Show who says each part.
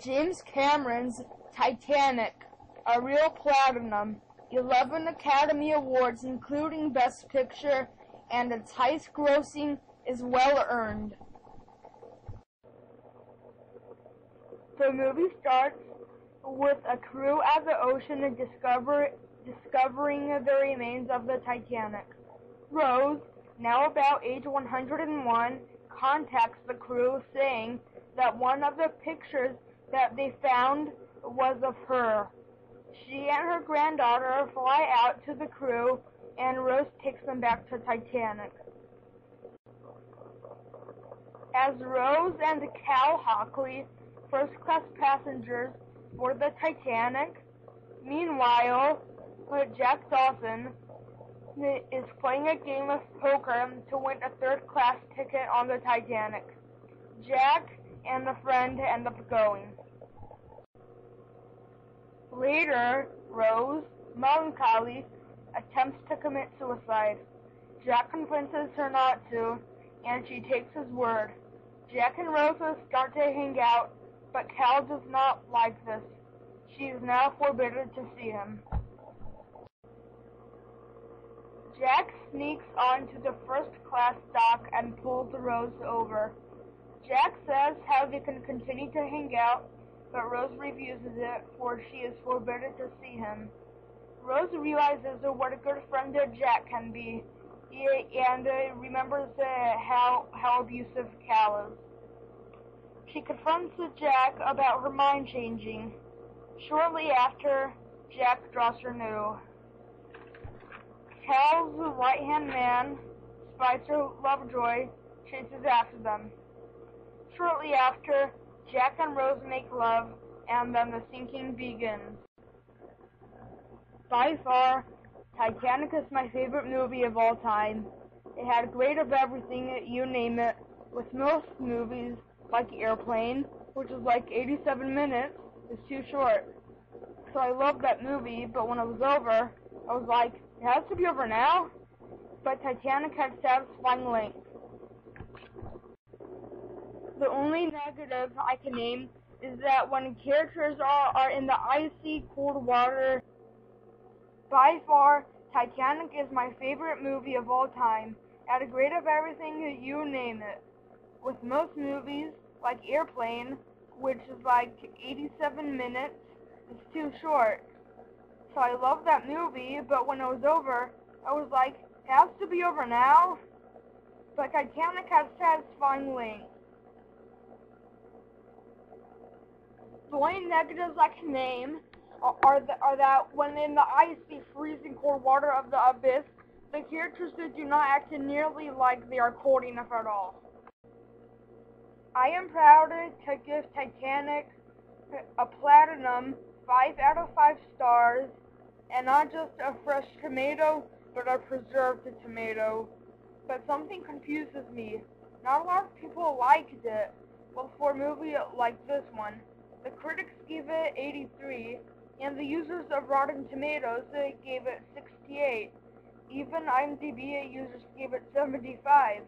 Speaker 1: James Cameron's Titanic, a real platinum, 11 Academy Awards including Best Picture, and its highest grossing is well earned. The movie starts with a crew at the ocean and discovering the remains of the Titanic. Rose, now about age 101, contacts the crew saying that one of the pictures that they found was of her. She and her granddaughter fly out to the crew, and Rose takes them back to Titanic. As Rose and Cal Hockley, first-class passengers board the Titanic, meanwhile, Jack Dawson is playing a game of poker to win a third-class ticket on the Titanic. Jack and a friend end up going. Later, Rose, melancholy, attempts to commit suicide. Jack convinces her not to, and she takes his word. Jack and Rose start to hang out, but Cal does not like this. She is now forbidden to see him. Jack sneaks onto the first-class dock and pulls Rose over. Jack says how they can continue to hang out, but Rose refuses it, for she is forbidden to see him. Rose realizes what a good friend Jack can be, and remembers how abusive Cal is. She confronts Jack about her mind changing. Shortly after, Jack draws her new. Cal's right-hand man, Spicer Lovejoy, chases after them. Shortly after, Jack and Rose make love, and then the sinking begins. By far, Titanic is my favorite movie of all time. It had great of everything, you name it, with most movies, like Airplane, which is like 87 minutes, is too short. So I loved that movie, but when it was over, I was like, it has to be over now? But Titanic had satisfying length. The only negative I can name is that when characters are in the icy, cold water. By far, Titanic is my favorite movie of all time. At a grade of everything, you name it. With most movies, like Airplane, which is like 87 minutes, it's too short. So I loved that movie, but when it was over, I was like, it has to be over now? But Titanic has satisfying length. The only negatives I can name are that when in the icy, freezing cold water of the abyss, the characters do not act nearly like they are cold enough at all. I am proud to give Titanic a platinum 5 out of 5 stars, and not just a fresh tomato, but a preserved tomato. But something confuses me. Not a lot of people liked it. Well, for a movie like this one, the critics gave it 83, and the users of Rotten Tomatoes gave it 68. Even IMDb users gave it 75.